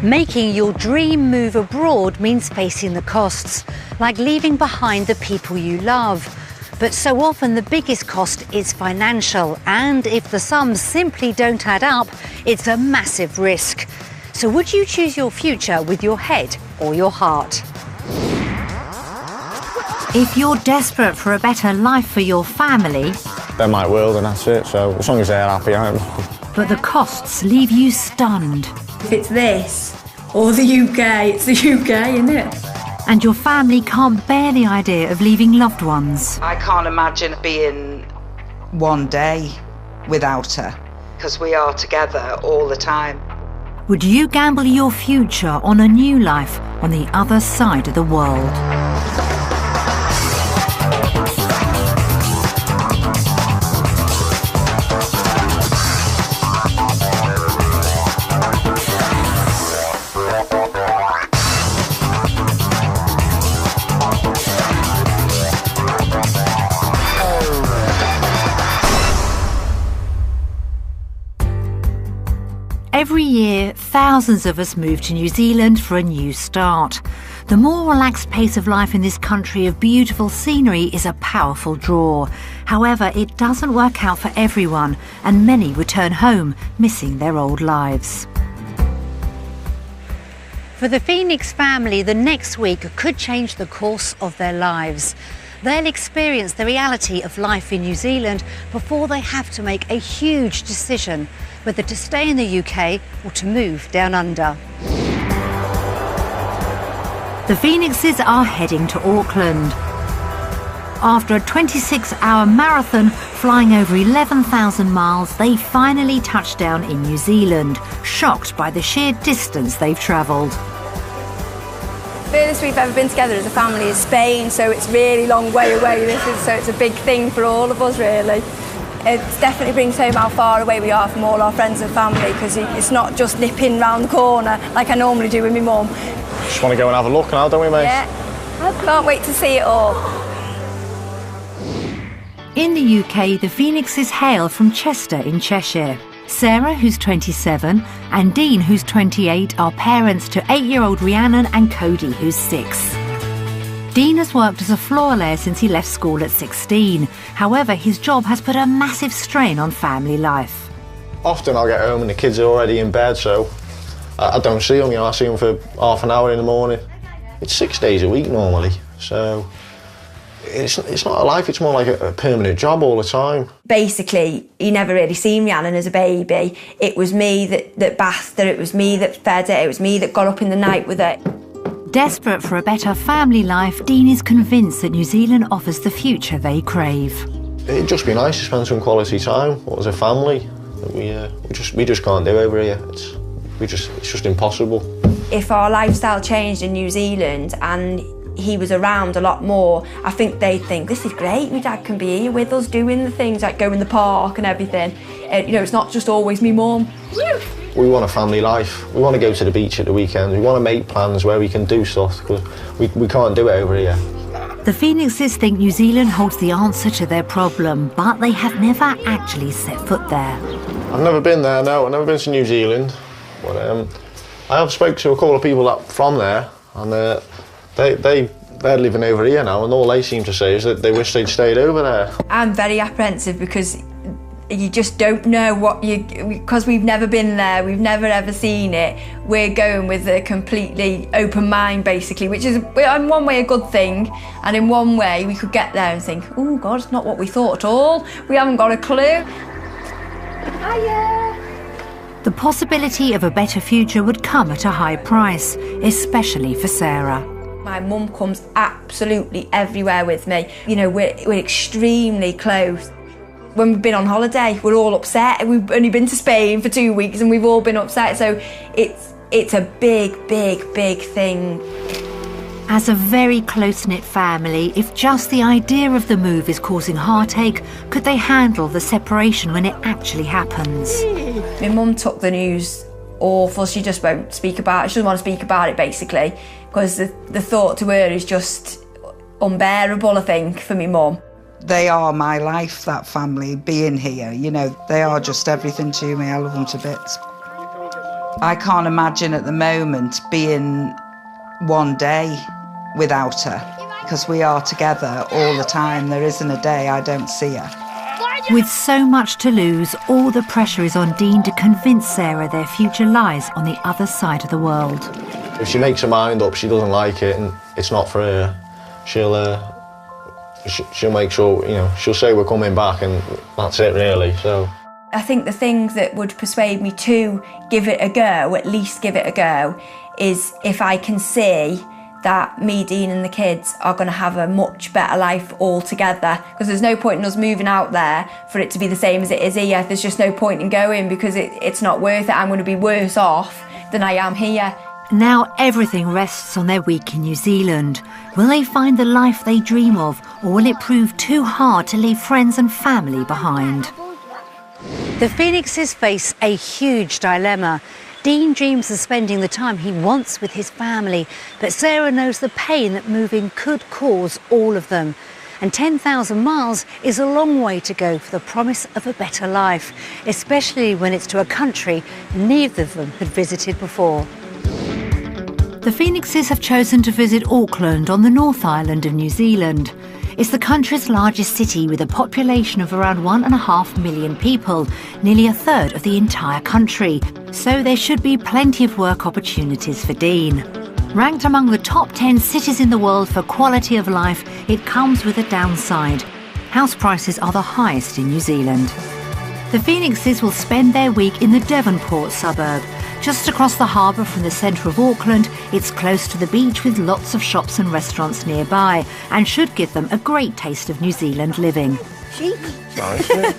Making your dream move abroad means facing the costs, like leaving behind the people you love. But so often the biggest cost is financial, and if the sums simply don't add up, it's a massive risk. So would you choose your future with your head or your heart? If you're desperate for a better life for your family, they're my world and that's it, so as long as they're happy, I'm... But the costs leave you stunned. If it's this or the UK, it's the UK, isn't it? And your family can't bear the idea of leaving loved ones. I can't imagine being one day without her, because we are together all the time. Would you gamble your future on a new life on the other side of the world? Every year, thousands of us move to New Zealand for a new start. The more relaxed pace of life in this country of beautiful scenery is a powerful draw. However, it doesn't work out for everyone, and many return home, missing their old lives. For the Pheonix family, the next week could change the course of their lives. They'll experience the reality of life in New Zealand before they have to make a huge decision whether to stay in the UK or to move down under. The Pheonixes are heading to Auckland. After a 26-hour marathon flying over 11,000 miles, they finally touched down in New Zealand, shocked by the sheer distance they've travelled. The furthest we've ever been together as a family is Spain, so it's a really long way away. So it's a big thing for all of us, really. It definitely brings home how far away we are from all our friends and family, because it's not just nipping round the corner like I normally do with my mum. Just want to go and have a look now, don't we, mate? Yeah, I can't wait to see it all. In the UK, the Pheonixes hail from Chester in Cheshire. Sarah, who's 27, and Dean, who's 28, are parents to 8-year-old Rhiannon and Cody, who's 6. Dean has worked as a floor layer since he left school at 16. However, his job has put a massive strain on family life. Often I'll get home and the kids are already in bed, so I don't see them, I see them for half an hour in the morning. It's 6 days a week normally, so it's not a life, it's more like a permanent job all the time. Basically, he never really seen Rhiannon as a baby. It was me that bathed her, it was me that fed her, it was me that got up in the night with her. Desperate for a better family life, Dean is convinced that New Zealand offers the future they crave. It'd just be nice to spend some quality time as a family. We just can't do over here. It's just impossible. If our lifestyle changed in New Zealand and he was around a lot more, I think they'd think, this is great, my dad can be here with us doing the things like go in the park and everything. It's not just always me mum. We want a family life. We want to go to the beach at the weekend. We want to make plans where we can do stuff, because we can't do it over here. The Pheonixes think New Zealand holds the answer to their problem, but they have never actually set foot there. I've never been there, no. I've never been to New Zealand. But I have spoken to a couple of people from there, and they're living over here now, and all they seem to say is that they wish they'd stayed over there. I'm very apprehensive because you just don't know because we've never been there, we've never ever seen it. We're going with a completely open mind, basically, which is in one way a good thing, and in one way we could get there and think, oh God, it's not what we thought at all. We haven't got a clue. Hiya. The possibility of a better future would come at a high price, especially for Sarah. My mum comes absolutely everywhere with me. We're extremely close. When we've been on holiday, we're all upset. We've only been to Spain for 2 weeks and we've all been upset, so it's a big, big, big thing. As a very close-knit family, if just the idea of the move is causing heartache, could they handle the separation when it actually happens? My mum took the news awful. She just won't speak about it. She doesn't want to speak about it, basically, because the thought to her is just unbearable, I think, for my mum. They are my life, that family, being here. They are just everything to me. I love them to bits. I can't imagine at the moment being one day without her, because we are together all the time. There isn't a day I don't see her. With so much to lose, all the pressure is on Dean to convince Sarah their future lies on the other side of the world. If she makes her mind up, she doesn't like it and it's not for her, she'll make sure, you know, she'll say we're coming back and that's it really, so. I think the thing that would persuade me to give it a go, at least give it a go, is if I can see that me, Dean and the kids are going to have a much better life all together. Because there's no point in us moving out there for it to be the same as it is here. There's just no point in going because it's not worth it. I'm going to be worse off than I am here. Now everything rests on their week in New Zealand. Will they find the life they dream of, or will it prove too hard to leave friends and family behind? The Pheonixes face a huge dilemma. Dean dreams of spending the time he wants with his family, but Sarah knows the pain that moving could cause all of them. And 10,000 miles is a long way to go for the promise of a better life, especially when it's to a country neither of them had visited before. The Pheonixes have chosen to visit Auckland on the North Island of New Zealand. It's the country's largest city with a population of around 1.5 million people, nearly a third of the entire country. So there should be plenty of work opportunities for Dean. Ranked among the top 10 cities in the world for quality of life, it comes with a downside. House prices are the highest in New Zealand. The Pheonixes will spend their week in the Devonport suburb. Just across the harbour from the centre of Auckland, it's close to the beach with lots of shops and restaurants nearby and should give them a great taste of New Zealand living. Sheep. It's nice, isn't it?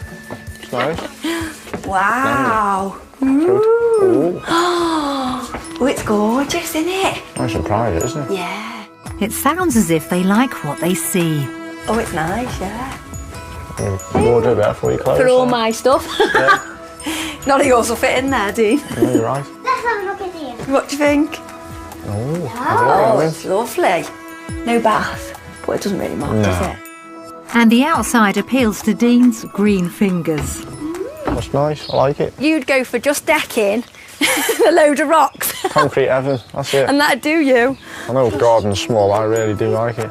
It's nice. Wow. Ooh. Oh, it's gorgeous, isn't it? Nice and private, isn't it? Yeah. It sounds as if they like what they see. Oh, it's nice, yeah. Wardrobe there for your clothes. For all my stuff. Yeah. None of yours will fit in there, Dean. No, you're right. Let's have a look at here. What do you think? Oh, It's lovely. No bath, but it doesn't really matter, does it? And the outside appeals to Dean's green fingers. that's nice, I like it. You'd go for just decking a load of rocks. Concrete heaven, that's it. And that'd do you. I know the garden's small, I really do like it.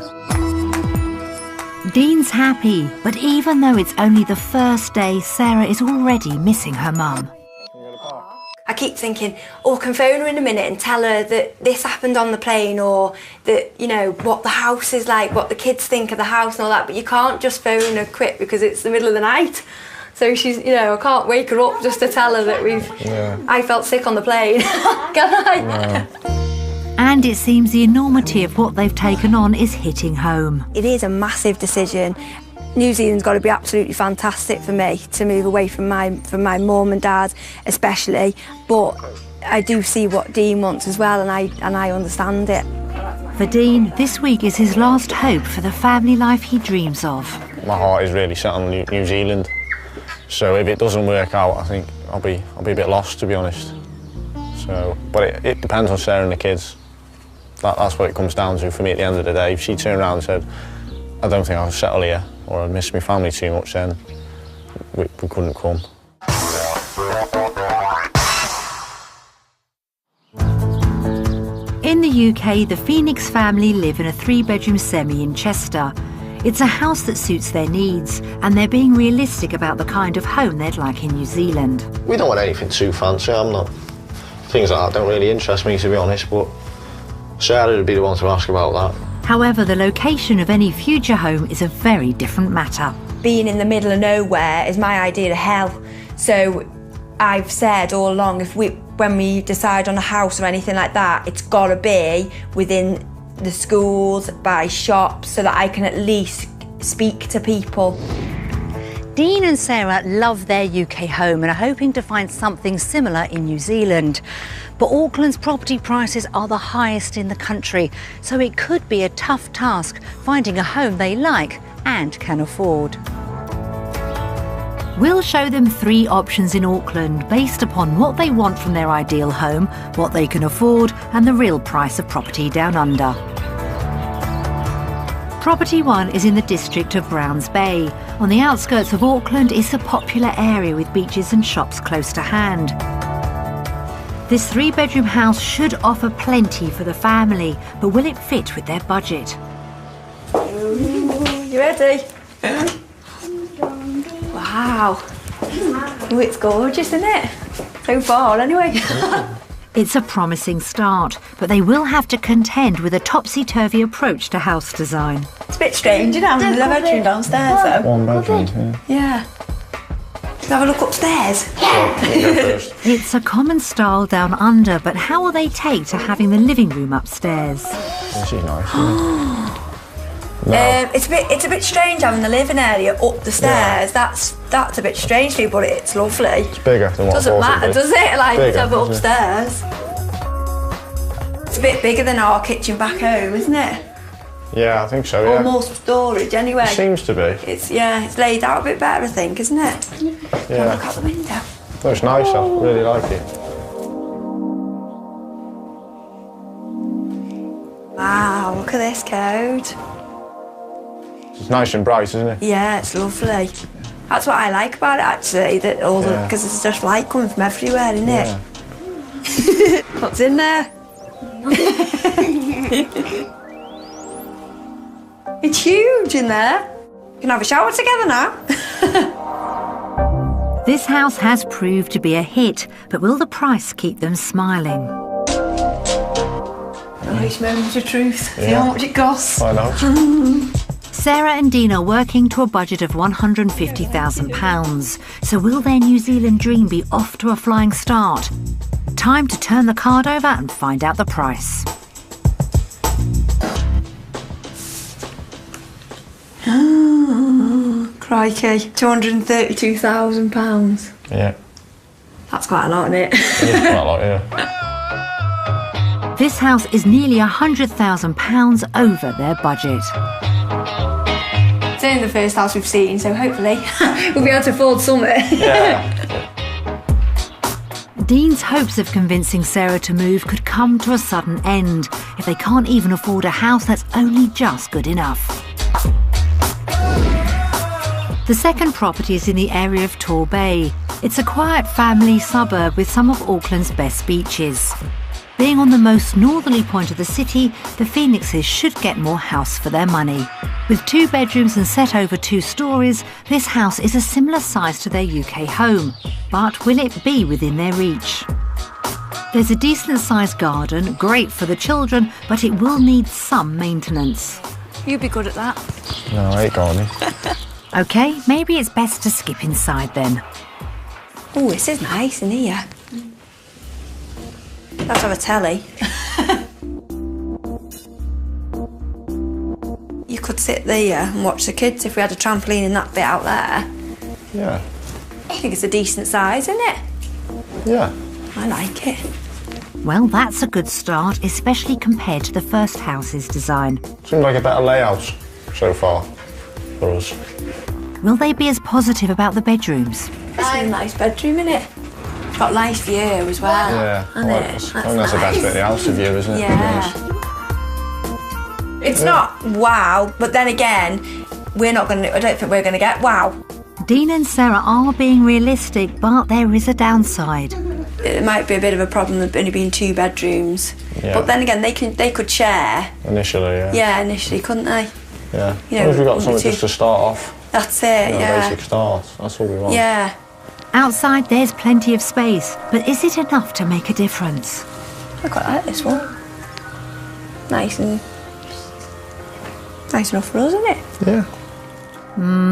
Dean's happy, but even though it's only the first day, Sarah is already missing her mum. I keep thinking, oh, I can phone her in a minute and tell her that this happened on the plane, or that, you know, what the house is like, what the kids think of the house and all that, but you can't just phone her quick because it's the middle of the night. So she's, you know, I can't wake her up just to tell her that I felt sick on the plane. Can I? No. And it seems the enormity of what they've taken on is hitting home. It is a massive decision. New Zealand's got to be absolutely fantastic for me to move away from my mum and dad, especially. But I do see what Dean wants as well, and I understand it. For Dean, this week is his last hope for the family life he dreams of. My heart is really set on New Zealand, so if it doesn't work out, I think I'll be a bit lost, to be honest. So, but it depends on Sarah and the kids. That's what it comes down to for me at the end of the day. If she turned around and said, I don't think I'll settle here, or I miss my family too much, then we couldn't come. In the UK, the Pheonix family live in a 3-bedroom semi in Chester. It's a house that suits their needs, and they're being realistic about the kind of home they'd like in New Zealand. We don't want anything too fancy, things like that don't really interest me, to be honest, but Sarah would be the one to ask about that. However, the location of any future home is a very different matter. Being in the middle of nowhere is my idea of hell. So I've said all along, when we decide on a house or anything like that, it's got to be within the schools, by shops, so that I can at least speak to people. Dean and Sarah love their UK home and are hoping to find something similar in New Zealand. But Auckland's property prices are the highest in the country, so it could be a tough task finding a home they like and can afford. We'll show them 3 options in Auckland based upon what they want from their ideal home, what they can afford, and the real price of property down under. Property 1 is in the district of Browns Bay. On the outskirts of Auckland, it's a popular area with beaches and shops close to hand. This 3-bedroom house should offer plenty for the family, but will it fit with their budget? Ooh, you ready? Wow. Ooh, it's gorgeous, isn't it? So far, anyway. It's a promising start, but they will have to contend with a topsy-turvy approach to house design. It's a bit strange, you know, having the bedroom downstairs, though. 1 bedroom, Yeah. Can I have a look upstairs? It's a common style down under, but how will they take to having the living room upstairs? This is nice, isn't it? It's a bit strange having the living area up the stairs. Yeah. That's a bit strange for you, but it's lovely. It's bigger than what I thought Doesn't matter, it'd be. does it? Like, Bigger, to have it doesn't it? upstairs. It's a bit bigger than our kitchen back home, isn't it? Yeah, I think so, yeah. Or more storage, anyway. It seems to be. It's laid out a bit better, I think, isn't it? Yeah. Look out the window. Oh, it's nice, I really like it. Wow, look at this code. It's nice and bright, isn't it? Yeah, it's lovely. That's what I like about it, actually, that all the because there's just light coming from everywhere, isn't it? What's in there? It's huge in there. You can have a shower together now. This house has proved to be a hit, but will the price keep them smiling? Nice moment of truth. See Yeah. how much it costs. I know. Sarah and Dean are working to a budget of £150,000. So will their New Zealand dream be off to a flying start? Time to turn the card over and find out the price. Crikey, £232,000. Yeah. That's quite a lot, isn't it? It is quite a lot, yeah. This house is nearly £100,000 over their budget. It's only the first house we've seen, so hopefully we'll be able to afford something. Yeah. Dean's hopes of convincing Sarah to move could come to a sudden end if they can't even afford a house that's only just good enough. The second property is in the area of Tor Bay. It's a quiet family suburb with some of Auckland's best beaches. Being on the most northerly point of the city, the Pheonixes should get more house for their money. With 2 bedrooms and set over 2 stories, this house is a similar size to their UK home. But will it be within their reach? There's a decent-sized garden, great for the children, but it will need some maintenance. You'd be good at that. No, I ain't gardening. OK, maybe it's best to skip inside then. Oh, this is nice in here. Let's have a telly. You could sit there and watch the kids if we had a trampoline in that bit out there. Yeah. I think it's a decent size, isn't it? Yeah. I like it. Well, that's a good start, especially compared to the first house's design. Seems like a better layout so far for us. Will they be as positive about the bedrooms? It's a nice bedroom, isn't it? Got nice view as well. Yeah. Hasn't I like it? this. I think that's the best bit of the house, the view, isn't it? Yeah. It's not wow, but then again, I don't think we're gonna get wow. Dean and Sarah are being realistic, but there is a downside. It might be a bit of a problem with only being 2 bedrooms. Yeah. But then again, they could share. Initially, yeah. Yeah, initially, couldn't they? Yeah. You As long as we've got know, something two- just to start off. That's it, yeah. Basic start. That's all we want. Yeah. Outside, there's plenty of space, but is it enough to make a difference? I quite like this one. Nice enough for us, isn't it? Yeah.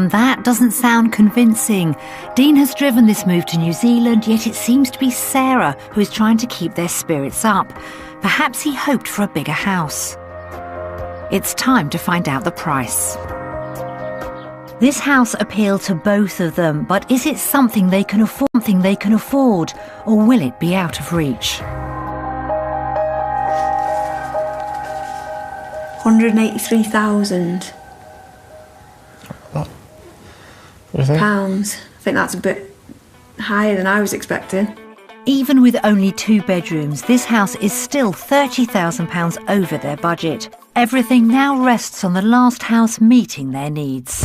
That doesn't sound convincing. Dean has driven this move to New Zealand, yet it seems to be Sarah who is trying to keep their spirits up. Perhaps he hoped for a bigger house. It's time to find out the price. This house appealed to both of them, but is it something they can afford, or will it be out of reach? £183,000. What do you think? I think that's a bit higher than I was expecting. Even with only 2 bedrooms, this house is still £30,000 over their budget. Everything now rests on the last house meeting their needs.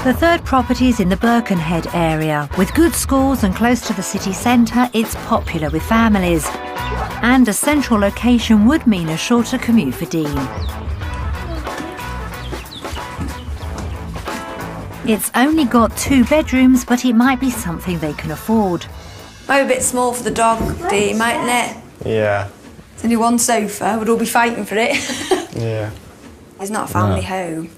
The third property is in the Birkenhead area. With good schools and close to the city centre, it's popular with families. And a central location would mean a shorter commute for Dean. It's only got 2 bedrooms, but it might be something they can afford. Maybe a bit small for the dog, Dean, mightn't it? Yeah. It's only 1 sofa, we'd all be fighting for it. Yeah. It's not a family home.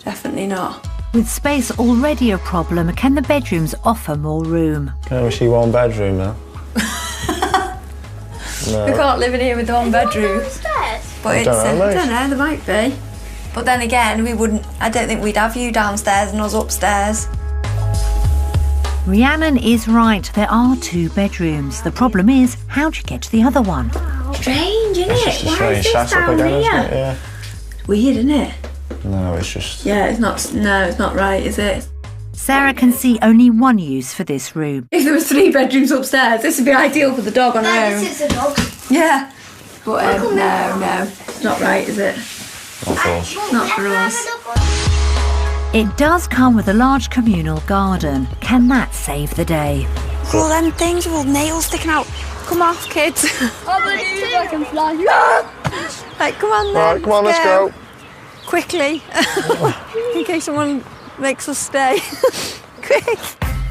Definitely not. With space already a problem, can the bedrooms offer more room? Can we see 1 bedroom now? No. We can't live in here with 1 bedroom. But it's, I don't know, there might be. But then again, I don't think we'd have you downstairs and us upstairs. Rhiannon is right, there are 2 bedrooms. The problem is, how do you get to the other one? Strange, isn't it? Why is this down here? Yeah. Weird, isn't it? No, it's just... Yeah, it's not right, is it? Sarah can see only one use for this room. If there was 3 bedrooms upstairs, this would be ideal for the dog on her own. This is a dog. Yeah. But no, it's not right, is it? Not for us. Not for us. It does come with a large communal garden. Can that save the day? All them things with all nails sticking out. Come off, kids. I believe I can fly. Right, come on then. Right, come on, let's go. Quickly. In case someone makes us stay. Quick.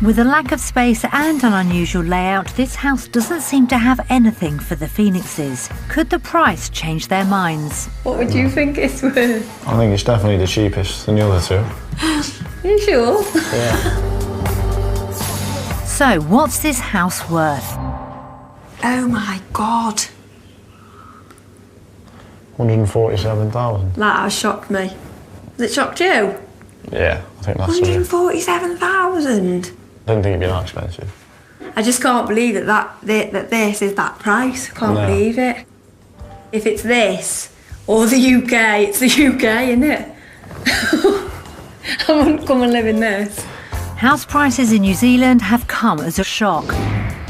With a lack of space and an unusual layout, this house doesn't seem to have anything for the Pheonixes. Could the price change their minds? What would you think it's worth? I think it's definitely the cheapest than the other 2. Are you sure? Yeah. So, what's this house worth? Oh my God. 147,000. That has shocked me. Has it shocked you? Yeah, I think that's it. 147,000. I didn't think it'd be that expensive. I just can't believe that this is that price. Can't believe it. If it's this or the UK, it's the UK, isn't it? I wouldn't come and live in this. House prices in New Zealand have come as a shock.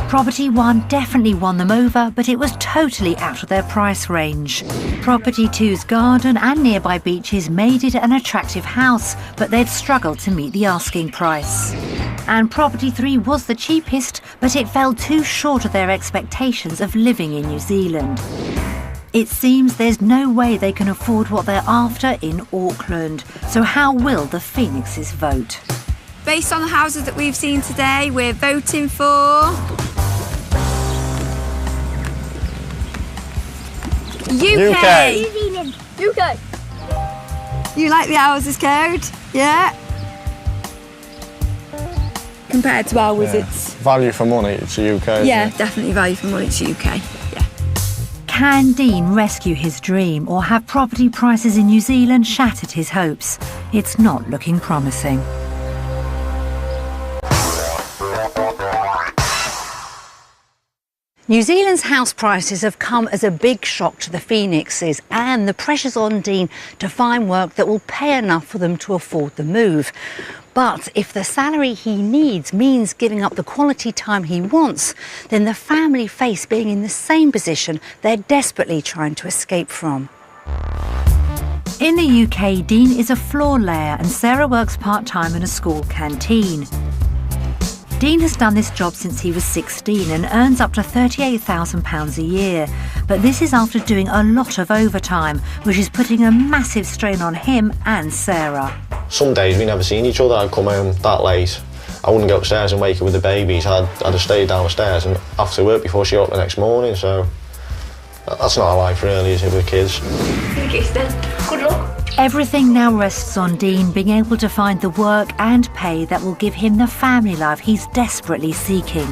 Property 1 definitely won them over, but it was totally out of their price range. Property 2's garden and nearby beaches made it an attractive house, but they'd struggled to meet the asking price. And Property 3 was the cheapest, but it fell too short of their expectations of living in New Zealand. It seems there's no way they can afford what they're after in Auckland. So how will the Pheonixes vote? Based on the houses that we've seen today, we're voting for... UK! UK. You like the houses code? Yeah? Compared to ours, it's... Value for money, it's the UK. Yeah, definitely value for money, it's UK. Yeah. Can Dean rescue his dream, or have property prices in New Zealand shattered his hopes? It's not looking promising. New Zealand's house prices have come as a big shock to the Pheonixes, and the pressure's on Dean to find work that will pay enough for them to afford the move. But if the salary he needs means giving up the quality time he wants, then the family face being in the same position they're desperately trying to escape from. In the UK, Dean is a floor layer and Sarah works part-time in a school canteen. Dean has done this job since he was 16 and earns up to £38,000 a year. But this is after doing a lot of overtime, which is putting a massive strain on him and Sarah. Some days we never seen each other. I'd come home that late. I wouldn't go upstairs and wake her with the babies. I'd have stayed downstairs and after work before she got up the next morning. So that's not a life really, is it, with kids? Okay, then. Good luck. Everything now rests on Dean being able to find the work and pay that will give him the family life he's desperately seeking.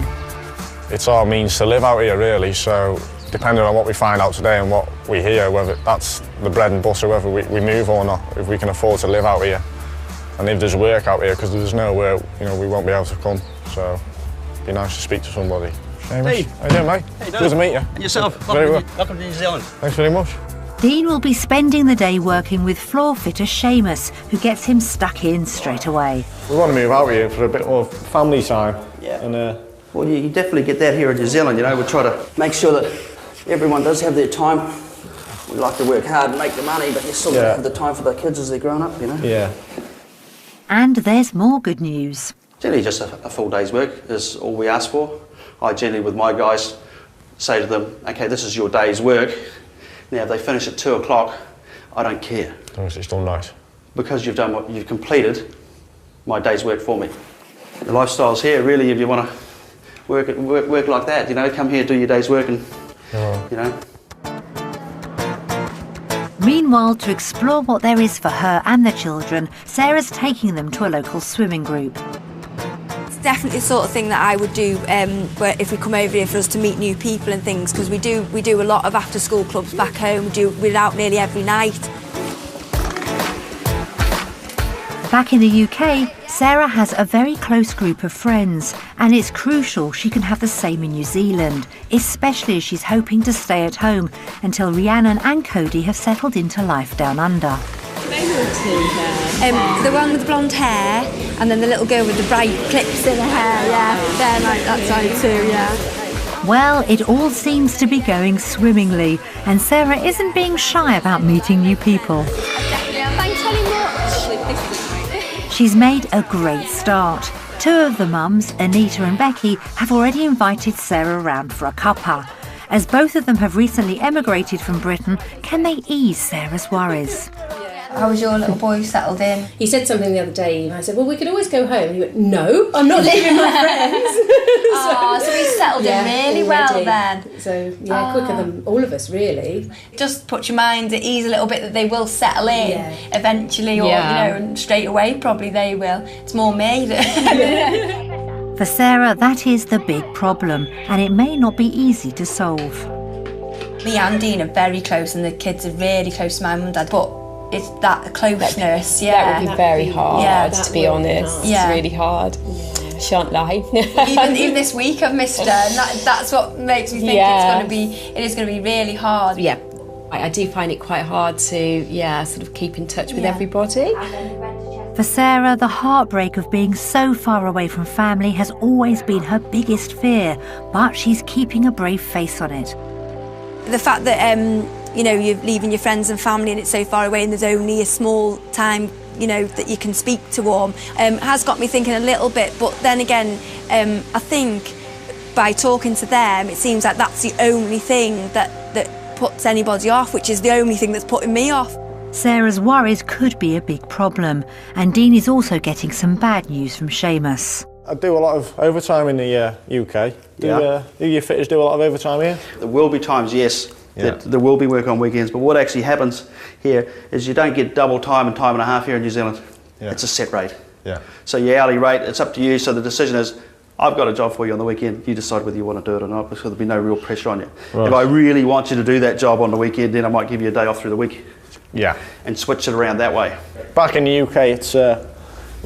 It's our means to live out here really, so depending on what we find out today and what we hear, whether that's the bread and butter, whether we move or not, if we can afford to live out here. And if there's work out here, because there's nowhere, we won't be able to come, so it'd be nice to speak to somebody. Hey. How you doing, mate? Good to meet you. And yourself. Very well. Welcome to New Zealand. Thanks very much. Dean will be spending the day working with floor fitter Seamus, who gets him stuck in straight away. We want to move out here for a bit more family time. Yeah. And, Well, you definitely get that here in New Zealand, We try to make sure that everyone does have their time. We like to work hard and make the money, but you still have the time for the kids as they're growing up, Yeah. And there's more good news. Generally just a full day's work is all we ask for. I generally, with my guys, say to them, okay, this is your day's work. Now, if they finish at 2 o'clock, I don't care. As long as it's done nice. Because you've done what you've completed my day's work for me. The lifestyle's here, really, if you want to work like that, you know, come here, do your day's work and, you know. Meanwhile, to explore what there is for her and the children, Sarah's taking them to a local swimming group. It's definitely the sort of thing that I would do where if we come over here for us to meet new people and things, because we do a lot of after-school clubs back home. We're out nearly every night. Back in the UK, Sarah has a very close group of friends, and it's crucial she can have the same in New Zealand, especially as she's hoping to stay at home until Rhiannon and Cody have settled into life down under. The one with the blonde hair, and then the little girl with the bright clips in her hair, yeah, they're like that side too, yeah. Well, it all seems to be going swimmingly, and Sarah isn't being shy about meeting new people. Thanks very much. She's made a great start. Two of the mums, Anita and Becky, have already invited Sarah round for a cuppa. As both of them have recently emigrated from Britain, can they ease Sarah's worries? How was your little boy settled in? He said something the other day, and I said, well, we could always go home. And he went, no, I'm not leaving my friends. So he's settled in really well then. So, yeah, quicker than all of us, really. Just put your mind at ease a little bit that they will settle in eventually, or, you know, and straight away probably they will. It's more me that... For Sarah, that is the big problem, and it may not be easy to solve. Me and Dean are very close, and the kids are really close to my mum and dad, but it's that closeness, That would be very hard, to be honest. Yeah. It's really hard. Shan't lie. even this week I've missed her, and that's what makes me think it is going to be really hard. Yeah, I do find it quite hard to, sort of keep in touch with everybody. For Sarah, the heartbreak of being so far away from family has always been her biggest fear, but she's keeping a brave face on it. The fact that you know, you're leaving your friends and family and it's so far away and there's only a small time, you know, that you can speak to them, has got me thinking a little bit. But then again, I think by talking to them, it seems like that's the only thing that puts anybody off, which is the only thing that's putting me off. Sarah's worries could be a big problem, and Dean is also getting some bad news from Seamus. I do a lot of overtime in the UK. Do your fitters do a lot of overtime here? There will be times, yes. Yeah. There will be work on weekends, but what actually happens here is you don't get double time and time and a half here in New Zealand. Yeah. It's a set rate. Yeah. So your hourly rate, it's up to you. So the decision is, I've got a job for you on the weekend. You decide whether you want to do it or not, because there'll be no real pressure on you. Right. If I really want you to do that job on the weekend, then I might give you a day off through the week. Yeah. And switch it around that way. Back in the UK, it's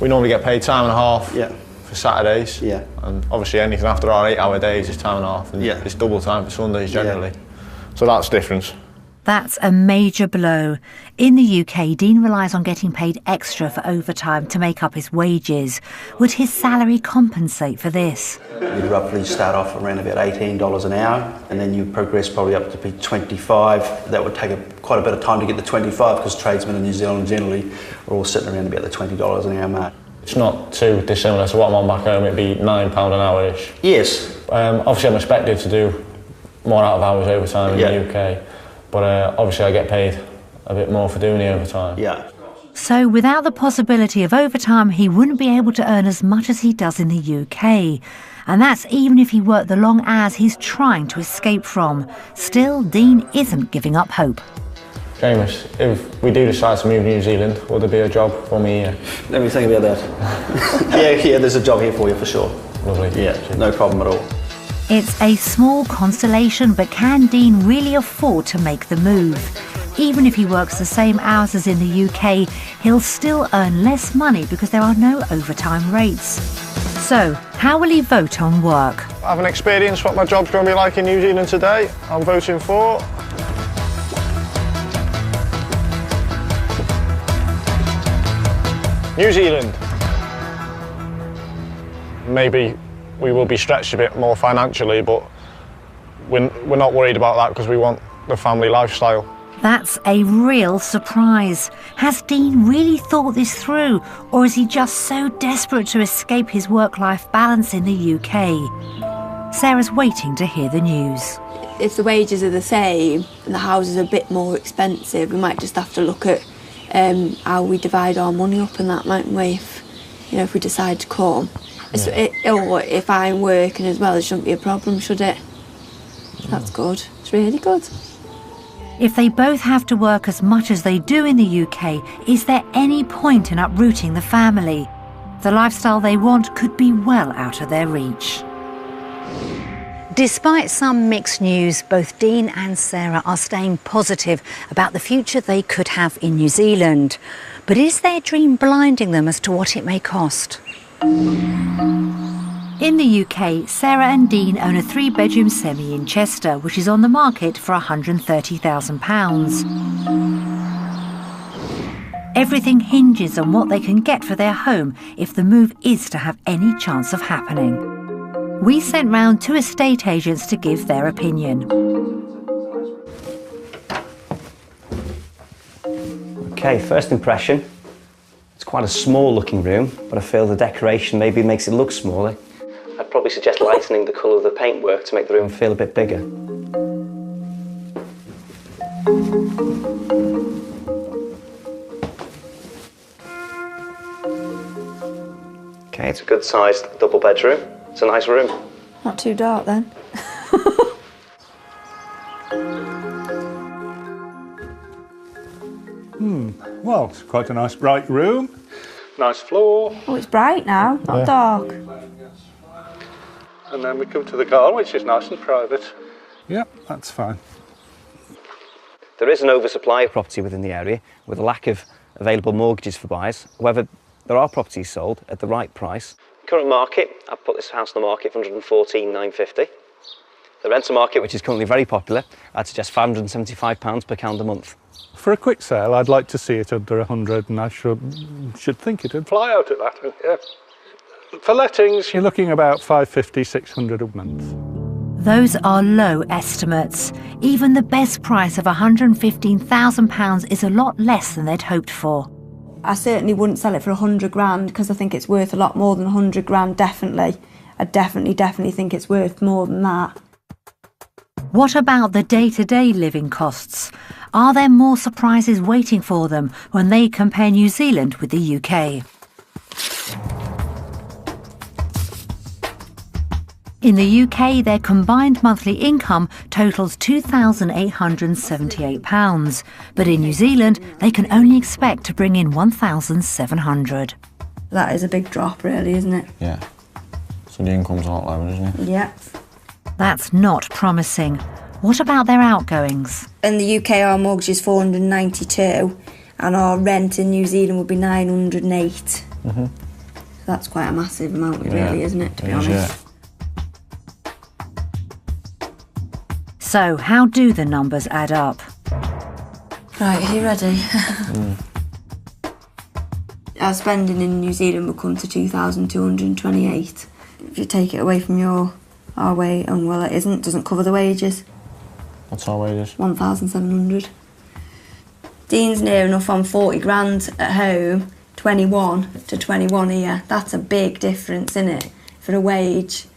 we normally get paid time and a half. Yeah. For Saturdays. Yeah. And obviously anything after our 8-hour days is time and a half. And it's double time for Sundays generally. So that's the difference. That's a major blow. In the UK, Dean relies on getting paid extra for overtime to make up his wages. Would his salary compensate for this? You'd roughly start off around about $18 an hour, and then you progress probably up to be 25. That would take quite a bit of time to get to 25, because tradesmen in New Zealand generally are all sitting around about the $20 an hour mark. It's not too dissimilar to what I'm on back home. It'd be £9 an hour-ish. Yes. Obviously I'm expected to do more out of hours overtime in the UK. But obviously I get paid a bit more for doing the overtime. Yeah. So without the possibility of overtime, he wouldn't be able to earn as much as he does in the UK. And that's even if he worked the long hours he's trying to escape from. Still, Dean isn't giving up hope. Seamus, if we do decide to move to New Zealand, will there be a job for me here? Let me think about that. yeah, there's a job here for you for sure. Lovely. Yeah, no problem at all. It's a small consolation, but can Dean really afford to make the move? Even if he works the same hours as in the UK, he'll still earn less money because there are no overtime rates. So, how will he vote on work? I haven't experienced what my job's going to be like in New Zealand today. I'm voting for... New Zealand. Maybe we will be stretched a bit more financially, but we're not worried about that because we want the family lifestyle. That's a real surprise. Has Dean really thought this through, or is he just so desperate to escape his work-life balance in the UK? Sarah's waiting to hear the news. If the wages are the same and the house is a bit more expensive, we might just have to look at how we divide our money up and that, mightn't we, if we decide to come. Yeah. Or if I'm working as well, it shouldn't be a problem, should it? That's good. It's really good. If they both have to work as much as they do in the UK, is there any point in uprooting the family? The lifestyle they want could be well out of their reach. Despite some mixed news, both Dean and Sarah are staying positive about the future they could have in New Zealand. But is their dream blinding them as to what it may cost? In the UK, Sarah and Dean own a 3-bedroom semi in Chester, which is on the market for £130,000. Everything hinges on what they can get for their home if the move is to have any chance of happening. We sent round 2 estate agents to give their opinion. Okay, first impression. It's quite a small looking room, but I feel the decoration maybe makes it look smaller. I'd probably suggest lightening the colour of the paintwork to make the room feel a bit bigger. Okay, it's a good sized double bedroom. It's a nice room. Not too dark then. Well, it's quite a nice bright room. Nice floor. Oh, it's bright now, not dark. And then we come to the garden, which is nice and private. Yep, that's fine. There is an oversupply of property within the area with a lack of available mortgages for buyers. However, there are properties sold at the right price. Current market, I've put this house on the market for $114,950. The rental market, which is currently very popular, I'd suggest £575 per calendar month. For a quick sale, I'd like to see it under 100, and I should think it'd fly out at that. Yeah. For lettings, you're looking about 550, 600 a month. Those are low estimates. Even the best price of £115,000 is a lot less than they'd hoped for. I certainly wouldn't sell it for 100 grand because I think it's worth a lot more than 100 grand, definitely. I definitely think it's worth more than that. What about the day-to-day living costs? Are there more surprises waiting for them when they compare New Zealand with the UK? In the UK, their combined monthly income totals £2,878, but in New Zealand, they can only expect to bring in £1,700. That is a big drop, really, isn't it? Yeah. So the income's a lot lower, isn't it? Yeah. That's not promising. What about their outgoings? In the UK, our mortgage is $492, and our rent in New Zealand would be $908. So that's quite a massive amount, really, isn't it, to be honest? Yeah. So, how do the numbers add up? Right, are you ready? Our spending in New Zealand will come to $2,228. If you take it away from our wage, and well, it doesn't cover the wages. What's our wages? 1,700. Dean's near enough on 40 grand at home, 21 to 21 here. That's a big difference, isn't it? For a wage.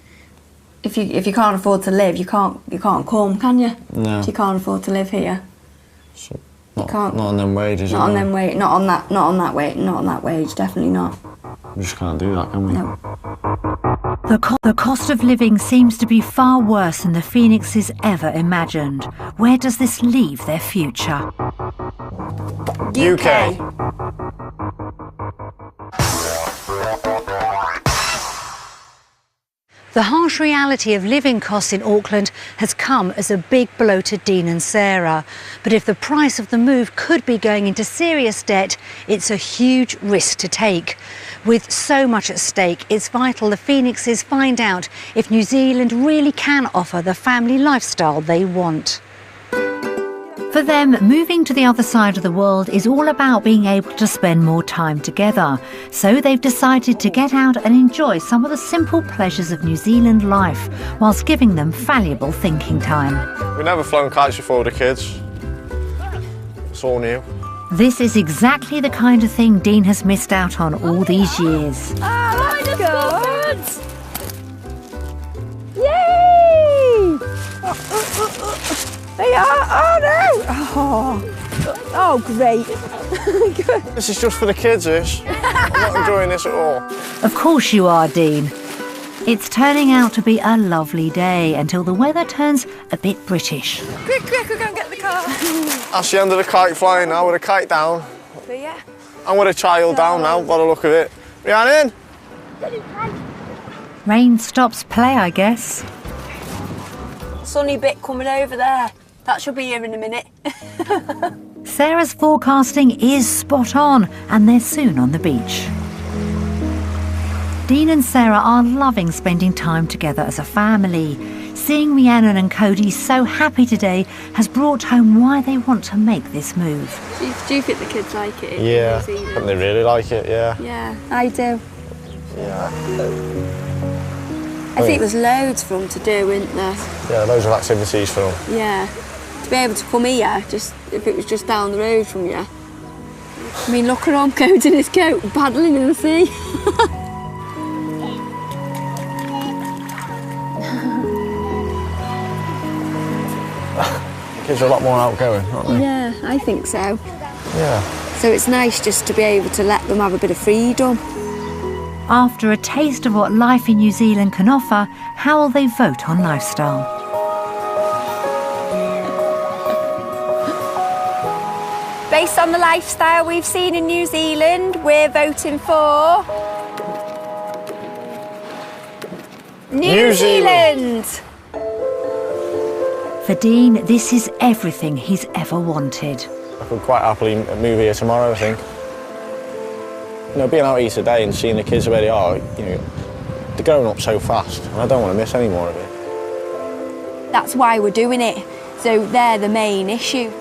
If you can't afford to live, you can't come, can you? No. If you can't afford to live here. So not on them wages. Not on them wage. Not on that wage. Definitely not. We just can't do that, can we? No. The cost of living seems to be far worse than the Pheonixes ever imagined. Where does this leave their future? UK. The harsh reality of living costs in Auckland has come as a big blow to Dean and Sarah. But if the price of the move could be going into serious debt, it's a huge risk to take. With so much at stake, it's vital the Pheonixes find out if New Zealand really can offer the family lifestyle they want. For them, moving to the other side of the world is all about being able to spend more time together. So they've decided to get out and enjoy some of the simple pleasures of New Zealand life, whilst giving them valuable thinking time. We've never flown kites before the kids. It's all new. This is exactly the kind of thing Dean has missed out on all these years. Oh, that's good! Yay! They are. Oh no! Oh, great. This is just for the kids, this. I'm not enjoying this at all. Of course you are, Dean. It's turning out to be a lovely day until the weather turns a bit British. Quick, we're going to get the car. That's the end of the kite flying now, with a kite down. But yeah. I'm with a child down now, by the look of it. Rhiannon? Rain stops play, I guess. Sunny bit coming over there. That should be here in a minute. Sarah's forecasting is spot on, and they're soon on the beach. Dean and Sarah are loving spending time together as a family. Seeing Rhiannon and Cody so happy today has brought home why they want to make this move. Do you think the kids like it? Yeah, I think they really like it, yeah. Yeah, I do. Yeah. I think there's loads for them to do, isn't there? Yeah, loads of activities for them. Yeah. To be able to come here, just if it was just down the road from you. I mean, look at him, Cody in his coat, paddling in the sea. Kids are a lot more outgoing, aren't they? Yeah, I think so. Yeah. So it's nice just to be able to let them have a bit of freedom. After a taste of what life in New Zealand can offer, how will they vote on lifestyle? Based on the lifestyle we've seen in New Zealand, we're voting for... New Zealand! For Dean, this is everything he's ever wanted. I could quite happily move here tomorrow, I think. You know, being out here today and seeing the kids where they are, you know, they're growing up so fast, and I don't want to miss any more of it. That's why we're doing it. So they're the main issue.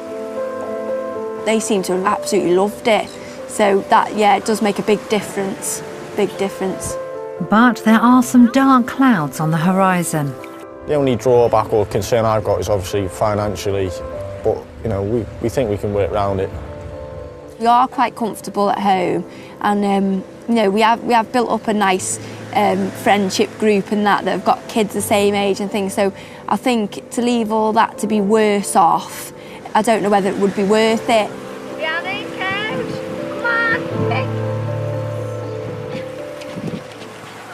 They seem to have absolutely loved it. So that, yeah, it does make a big difference. Big difference. But there are some dark clouds on the horizon. The only drawback or concern I've got is obviously financially, but, you know, we think we can work around it. We are quite comfortable at home, and you know, we have built up a nice friendship group and that have got kids the same age and things. So I think to leave all that to be worse off, I don't know whether it would be worth it. Rhiannon, coach, come on.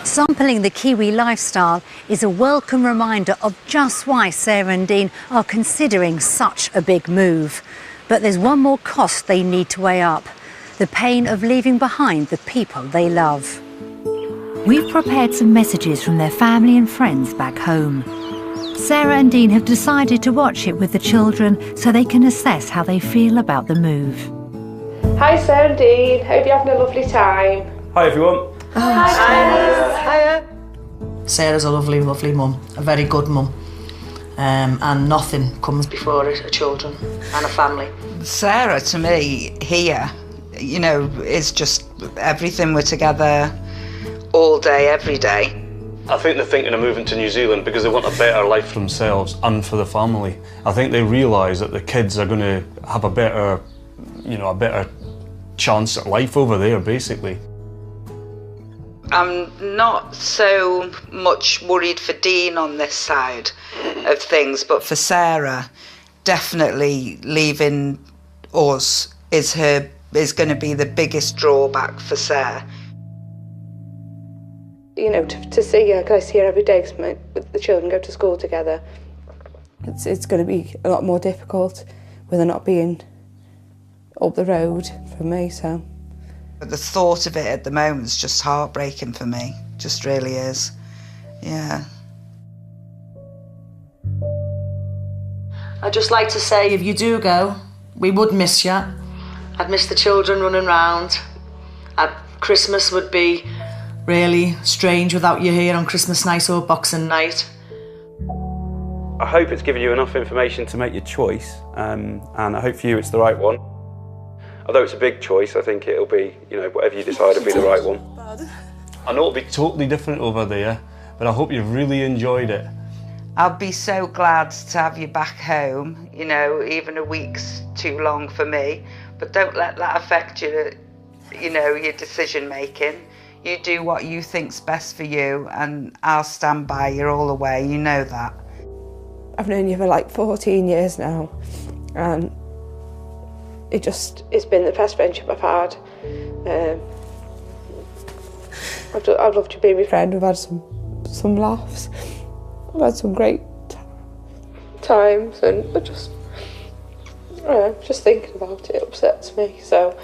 Sampling the Kiwi lifestyle is a welcome reminder of just why Sarah and Dean are considering such a big move. But there's one more cost they need to weigh up: the pain of leaving behind the people they love. We've prepared some messages from their family and friends back home. Sarah and Dean have decided to watch it with the children so they can assess how they feel about the move. Hi Sarah and Dean, hope you're having a lovely time. Hi everyone. Hiya. Sarah's a lovely, lovely mum, a very good mum. And nothing comes before a children and a family. Sarah, to me, here, you know, is just everything. We're together all day, every day. I think they're thinking of moving to New Zealand because they want a better life for themselves and for the family. I think they realise that the kids are going to have a better, you know, a better chance at life over there, basically. I'm not so much worried for Dean on this side of things, but for Sarah, definitely leaving us is going to be the biggest drawback for Sarah. You know, to see her, because I see her every day because the children go to school together. It's going to be a lot more difficult with her not being up the road for me, so. But the thought of it at the moment is just heartbreaking for me, just really is, yeah. I'd just like to say, if you do go, we would miss you. I'd miss the children running round. Christmas would be really strange without you here on Christmas night or Boxing night. I hope it's given you enough information to make your choice, and I hope for you it's the right one. Although it's a big choice, I think it'll be, you know, whatever you decide will be the right one. I know it'll be totally different over there, but I hope you've really enjoyed it. I'll be so glad to have you back home. You know, even a week's too long for me, but don't let that affect your, you know, your decision making. You do what you think's best for you, and I'll stand by you all the way. You know that. I've known you for like 14 years now, and it's been the best friendship I've had. I've loved you being my friend. We've had some laughs. We've had some great times, and just thinking about it upsets me. So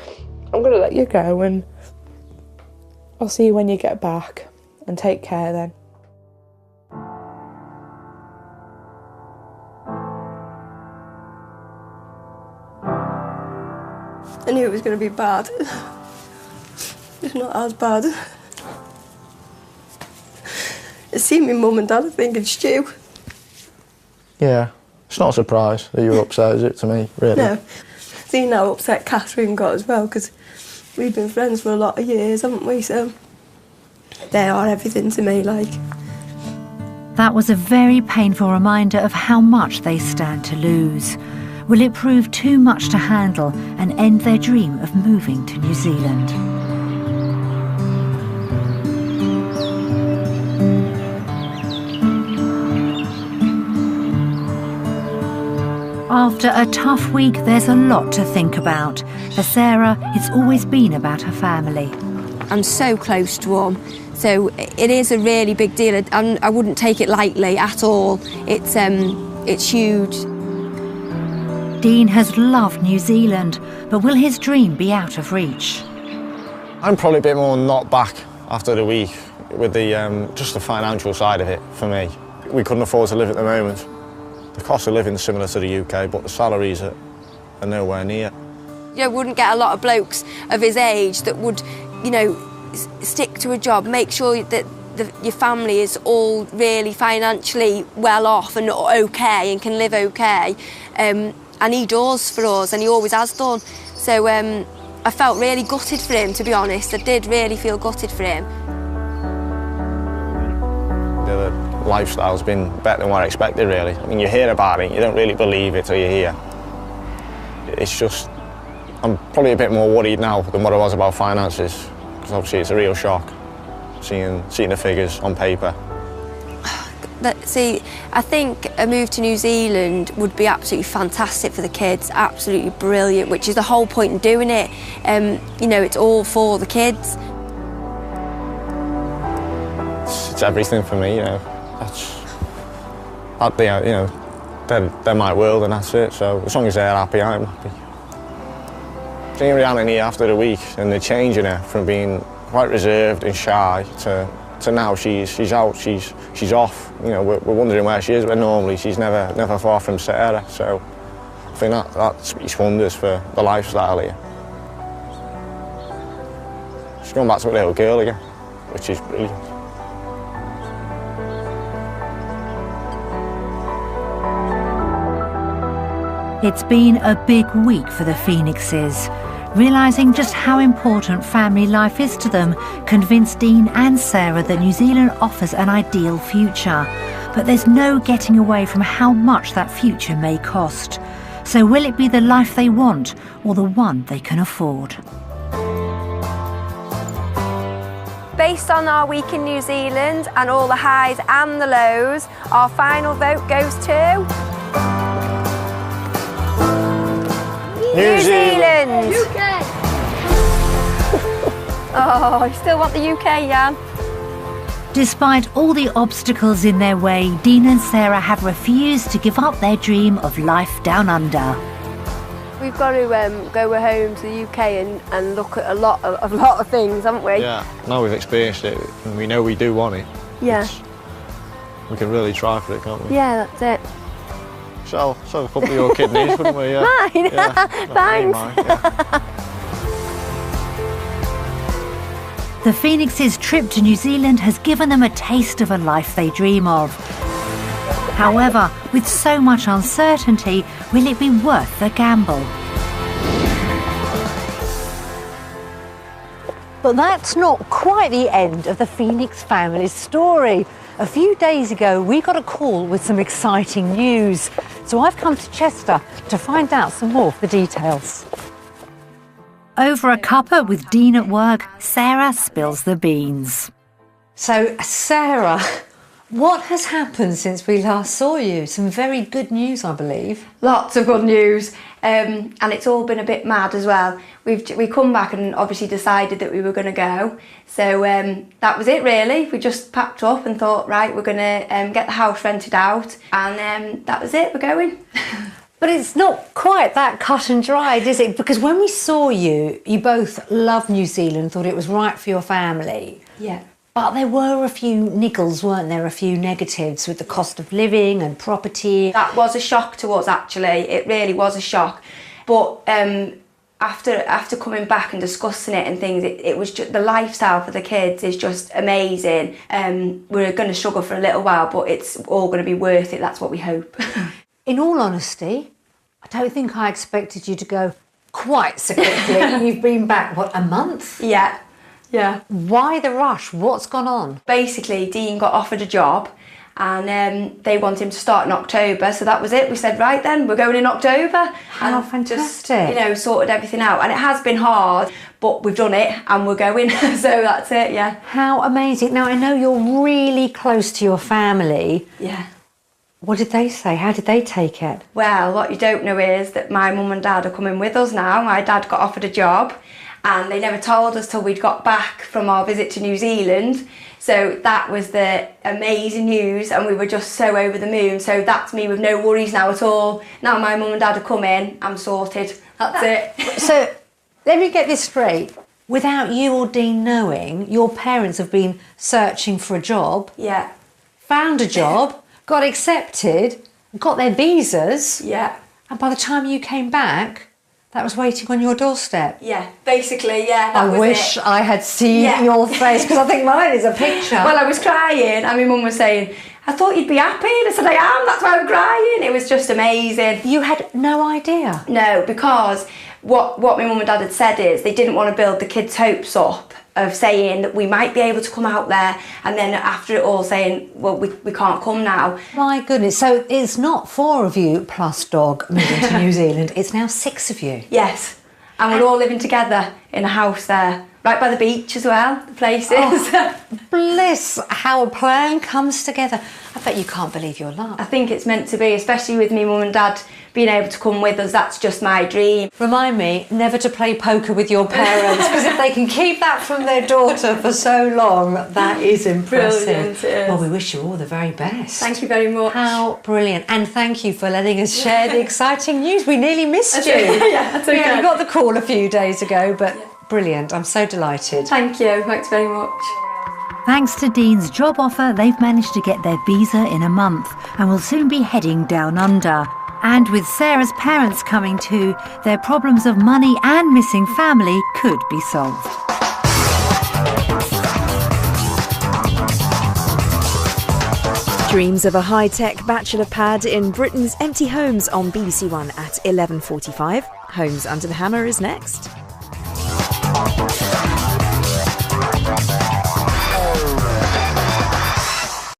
I'm going to let you go, and I'll see you when you get back, and take care then. I knew it was going to be bad. It's not as bad. I see my mum and dad, I think, and Stu. Yeah, it's not a surprise that you were upset, is it, to me, really? No. See how upset Catherine got as well, because we've been friends for a lot of years, haven't we? So they are everything to me, like. That was a very painful reminder of how much they stand to lose. Will it prove too much to handle and end their dream of moving to New Zealand? After a tough week, there's a lot to think about. For Sarah, it's always been about her family. I'm so close to them, so it is a really big deal. I wouldn't take it lightly at all. It's huge. Dean has loved New Zealand, but will his dream be out of reach? I'm probably a bit more not back after the week with the just the financial side of it for me. We couldn't afford to live at the moment. The cost of living is similar to the UK, but the salaries are nowhere near. You wouldn't get a lot of blokes of his age that would, you know, stick to a job, make sure that your family is all really financially well off and okay and can live okay. And he does for us, and he always has done. So I felt really gutted for him, to be honest. I did really feel gutted for him. The lifestyle's been better than what I expected, really. I mean, you hear about it, you don't really believe it till you hear. It's just, I'm probably a bit more worried now than what I was about finances, because obviously it's a real shock, seeing the figures on paper. See, I think a move to New Zealand would be absolutely fantastic for the kids, absolutely brilliant, which is the whole point in doing it. You know, it's all for the kids. It's everything for me, you know. That'd be, you know, they're my world, and that's it. So as long as they're happy, I'm happy. Seeing Rhiannon here after the week and the change in her from being quite reserved and shy to now she's out, she's off. You know, we're wondering where she is, but normally she's never far from Sarah. So I think that speaks wonders for the lifestyle here. She's gone back to a little girl again, which is brilliant. It's been a big week for the Pheonixes. Realising just how important family life is to them convinced Dean and Sarah that New Zealand offers an ideal future. But there's no getting away from how much that future may cost. So will it be the life they want or the one they can afford? Based on our week in New Zealand and all the highs and the lows, our final vote goes to... New Zealand! UK! Oh, you still want the UK, Jan? Despite all the obstacles in their way, Dean and Sarah have refused to give up their dream of life down under. We've got to go home to the UK and look at a lot of things, haven't we? Yeah, now we've experienced it and we know we do want it. Yeah. We can really try for it, can't we? Yeah, that's it. Sell a couple of your kidneys, wouldn't we? Yeah. Mine? Yeah. Thanks. Mine, yeah. The Pheonixes' trip to New Zealand has given them a taste of a life they dream of. However, with so much uncertainty, will it be worth the gamble? But that's not quite the end of the Pheonix family's story. A few days ago, we got a call with some exciting news. So I've come to Chester to find out some more of the details. Over a cuppa with Dean at work, Sarah spills the beans. So, Sarah, what has happened since we last saw you? Some very good news, I believe. Lots of good news, and it's all been a bit mad as well. We come back and obviously decided that we were going to go. So that was it really. We just packed up and thought, right, we're going to get the house rented out, and that was it, we're going. But it's not quite that cut and dried, is it? Because when we saw you, you both loved New Zealand, thought it was right for your family. Yeah. But there were a few niggles, weren't there? A few negatives with the cost of living and property. That was a shock to us, actually. It really was a shock. But after coming back and discussing it and things, it was just, the lifestyle for the kids is just amazing. We're going to struggle for a little while, but it's all going to be worth it. That's what we hope. In all honesty, I don't think I expected you to go quite so quickly. You've been back, what, a month? Yeah. Yeah. Why the rush? What's gone on? Basically, Dean got offered a job and they want him to start in October, so that was it. We said, right then, we're going in October. How fantastic. Just, sorted everything out. And it has been hard, but we've done it and we're going, so that's it, yeah. How amazing. Now, I know you're really close to your family. Yeah. What did they say? How did they take it? Well, what you don't know is that my mum and dad are coming with us now. My dad got offered a job and they never told us till we'd got back from our visit to New Zealand. So that was the amazing news and we were just so over the moon. So that's me with no worries now at all. Now my mum and dad are coming, I'm sorted. That's it. So let me get this straight. Without you or Dean knowing, your parents have been searching for a job. Yeah. Found a job. Got accepted, got their visas. Yeah. And by the time you came back, that was waiting on your doorstep. Yeah, basically, yeah. That I was wish it. I had seen your face, because I think mine is a picture. Well, I was crying and my mum was saying, I thought you'd be happy. And I said, I am, that's why I'm crying. It was just amazing. You had no idea? No, because what my mum and dad had said is they didn't want to build the kids' hopes up of saying that we might be able to come out there and then after it all saying, well, we can't come now. My goodness, so it's not 4 of you plus dog moving to New Zealand, it's now 6 of you? Yes, and we're all living together in a house there, right by the beach as well, the places. Oh, bliss, how a plan comes together. I bet you can't believe your luck. I think it's meant to be, especially with me mum and dad being able to come with us. That's just my dream. Remind me never to play poker with your parents, because if they can keep that from their daughter for so long, that is impressive. Brilliant, it is. Well, we wish you all the very best. Thank you very much. How brilliant. And thank you for letting us share the exciting news. We nearly missed you. Yeah, that's okay. We only got the call a few days ago, but brilliant. I'm so delighted. Thank you. Thanks very much. Thanks to Dean's job offer, they've managed to get their visa in a month and will soon be heading down under. And with Sarah's parents coming too, their problems of money and missing family could be solved. Dreams of a high-tech bachelor pad in Britain's empty homes on BBC One at 11:45. Homes Under the Hammer is next.